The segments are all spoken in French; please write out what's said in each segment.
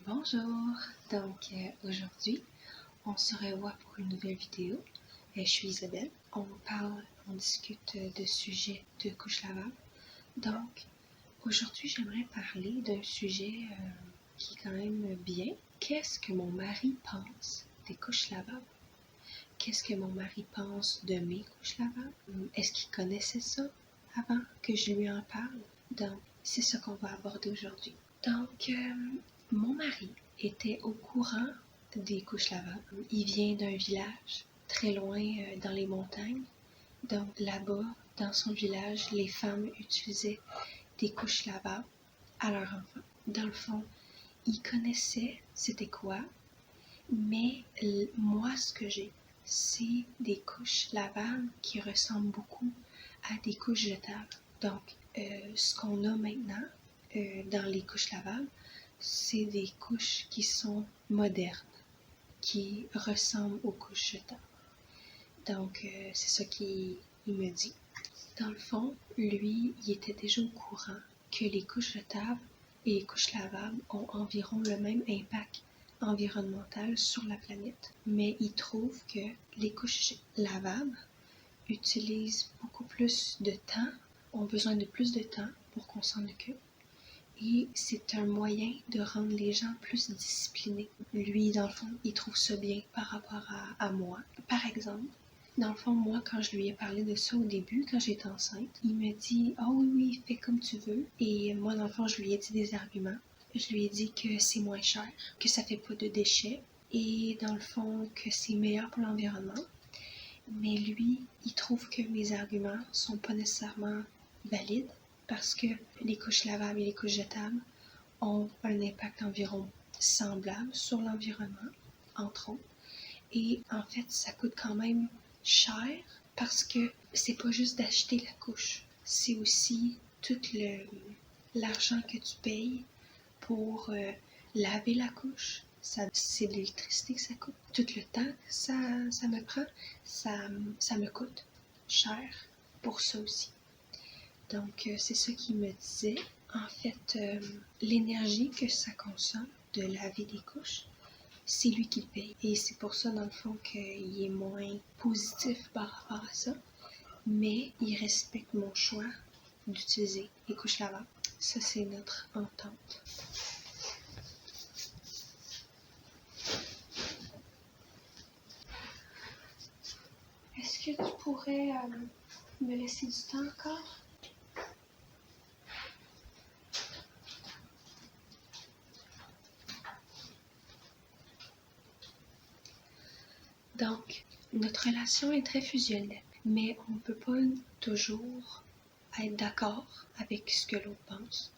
Bonjour, aujourd'hui on se revoit pour une nouvelle vidéo. Je suis Isabelle, on discute de sujets de couches lavables. Donc aujourd'hui j'aimerais parler d'un sujet qui est quand même bien. Qu'est-ce que mon mari pense des couches lavables? Qu'est-ce que mon mari pense de mes couches lavables? Est-ce qu'il connaissait ça avant que je lui en parle? Donc c'est ce qu'on va aborder aujourd'hui. Mon mari était au courant des couches lavables. Il vient d'un village très loin dans les montagnes. Donc là-bas, dans son village, les femmes utilisaient des couches lavables à leurs enfants. Dans le fond, il connaissait c'était quoi, mais moi, ce que j'ai, c'est des couches lavables qui ressemblent beaucoup à des couches jetables. Donc, ce qu'on a maintenant dans les couches lavables, c'est des couches qui sont modernes, qui ressemblent aux couches jetables. Donc, c'est ça qu'il me dit. Dans le fond, lui, il était déjà au courant que les couches jetables et les couches lavables ont environ le même impact environnemental sur la planète. Mais il trouve que les couches lavables utilisent beaucoup plus de temps, ont besoin de plus de temps pour qu'on s'en occupe. Et c'est un moyen de rendre les gens plus disciplinés. Lui, dans le fond, il trouve ça bien par rapport à moi. Par exemple, dans le fond, moi, quand je lui ai parlé de ça au début, quand j'étais enceinte, il me dit « Ah oui, fais comme tu veux ». Et moi, dans le fond, je lui ai dit des arguments. Je lui ai dit que c'est moins cher, que ça fait pas de déchets et dans le fond, que c'est meilleur pour l'environnement. Mais lui, il trouve que mes arguments sont pas nécessairement valides parce que les couches lavables et les couches jetables ont un impact environ semblable sur l'environnement, entre autres. Et en fait, ça coûte quand même cher parce que c'est pas juste d'acheter la couche, c'est aussi tout l'argent que tu payes pour laver la couche. C'est de l'électricité que ça coûte. Tout le temps que ça me prend, ça me coûte cher pour ça aussi. Donc, c'est ça qu'il me disait. En fait, l'énergie que ça consomme de laver des couches, c'est lui qui le paye. Et c'est pour ça, dans le fond, qu'il est moins positif par rapport à ça. Mais il respecte mon choix d'utiliser les couches lavables. Ça, c'est notre entente. Est-ce que tu pourrais me laisser du temps encore? Donc, notre relation est très fusionnelle, mais on ne peut pas toujours être d'accord avec ce que l'autre pense.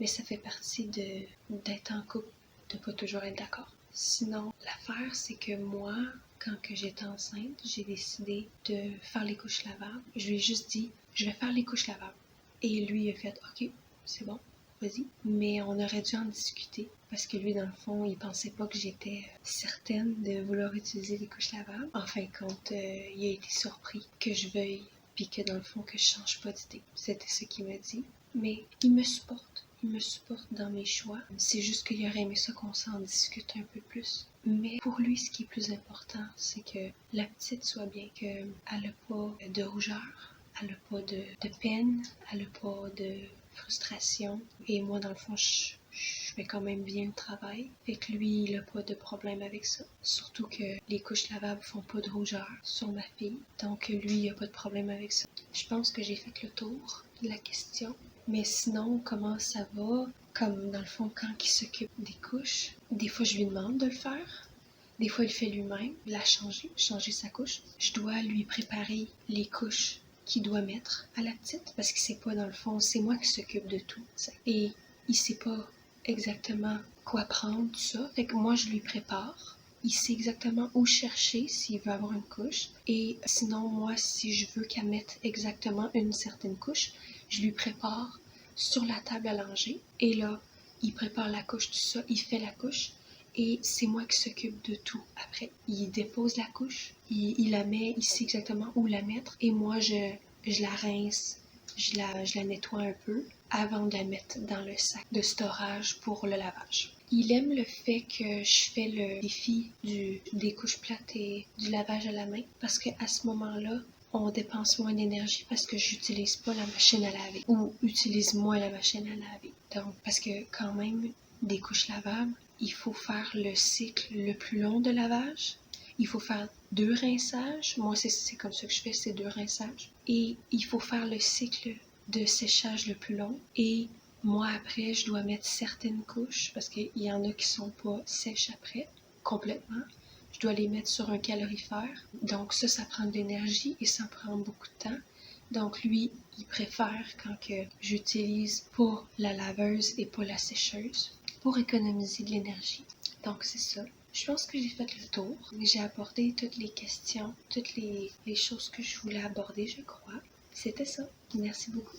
Mais ça fait partie d'être en couple, de pas toujours être d'accord. Sinon, l'affaire, c'est que moi, quand j'étais enceinte, j'ai décidé de faire les couches lavables. Je lui ai juste dit, je vais faire les couches lavables. Et lui, il a fait, ok, c'est bon, vas-y. Mais on aurait dû en discuter parce que lui, dans le fond, il pensait pas que j'étais certaine de vouloir utiliser les couches lavables. En fin de compte, il a été surpris que je veuille, puis que dans le fond, que je change pas d'idée. C'était ce qu'il m'a dit. Mais il me supporte. Il me supporte dans mes choix. C'est juste qu'il aurait aimé ça qu'on s'en discute un peu plus. Mais pour lui, ce qui est plus important, c'est que la petite soit bien, qu'elle n'a pas de rougeur, elle n'a pas de peine, elle n'a pas de frustration. Et moi, dans le fond, je fais quand même bien le travail. Fait que lui, il n'a pas de problème avec ça. Surtout que les couches lavables font pas de rougeur sur ma fille. Donc lui, il n'a pas de problème avec ça. Je pense que j'ai fait le tour de la question. Mais sinon, comment ça va? Comme dans le fond, quand il s'occupe des couches, des fois je lui demande de le faire. Des fois, il fait lui-même, changer sa couche. Je dois lui préparer les couches qu'il doit mettre à la petite parce qu'il sait pas, dans le fond, c'est moi qui s'occupe de tout. Et il sait pas exactement quoi prendre, tout ça. Fait que moi, je lui prépare. Il sait exactement où chercher s'il veut avoir une couche. Et sinon, moi, si je veux qu'elle mette exactement une certaine couche, je lui prépare sur la table à langer. Et là, il prépare la couche, tout ça, il fait la couche. Et c'est moi qui s'occupe de tout après. Il dépose la couche, il la met, il sait exactement où la mettre. Et moi, je la rince, je la nettoie un peu avant de la mettre dans le sac de storage pour le lavage. il aime le fait que je fais le défi des couches plates et du lavage à la main parce qu'à ce moment-là, on dépense moins d'énergie parce que j'utilise pas la machine à laver ou utilise moins la machine à laver. Donc, parce que quand même, des couches lavables, il faut faire le cycle le plus long de lavage. Il faut faire 2 rinçages. Moi, c'est comme ça que je fais, c'est 2 rinçages. Et il faut faire le cycle de séchage le plus long. Et moi, après, je dois mettre certaines couches parce qu'il y en a qui sont pas sèches après, complètement. Je dois les mettre sur un calorifère. Donc ça prend de l'énergie et ça prend beaucoup de temps. Donc lui, il préfère quand que j'utilise pas la laveuse et pas la sécheuse pour économiser de l'énergie. Donc c'est ça. Je pense que j'ai fait le tour. J'ai abordé toutes les questions, toutes les choses que je voulais aborder, je crois. C'était ça. Merci beaucoup.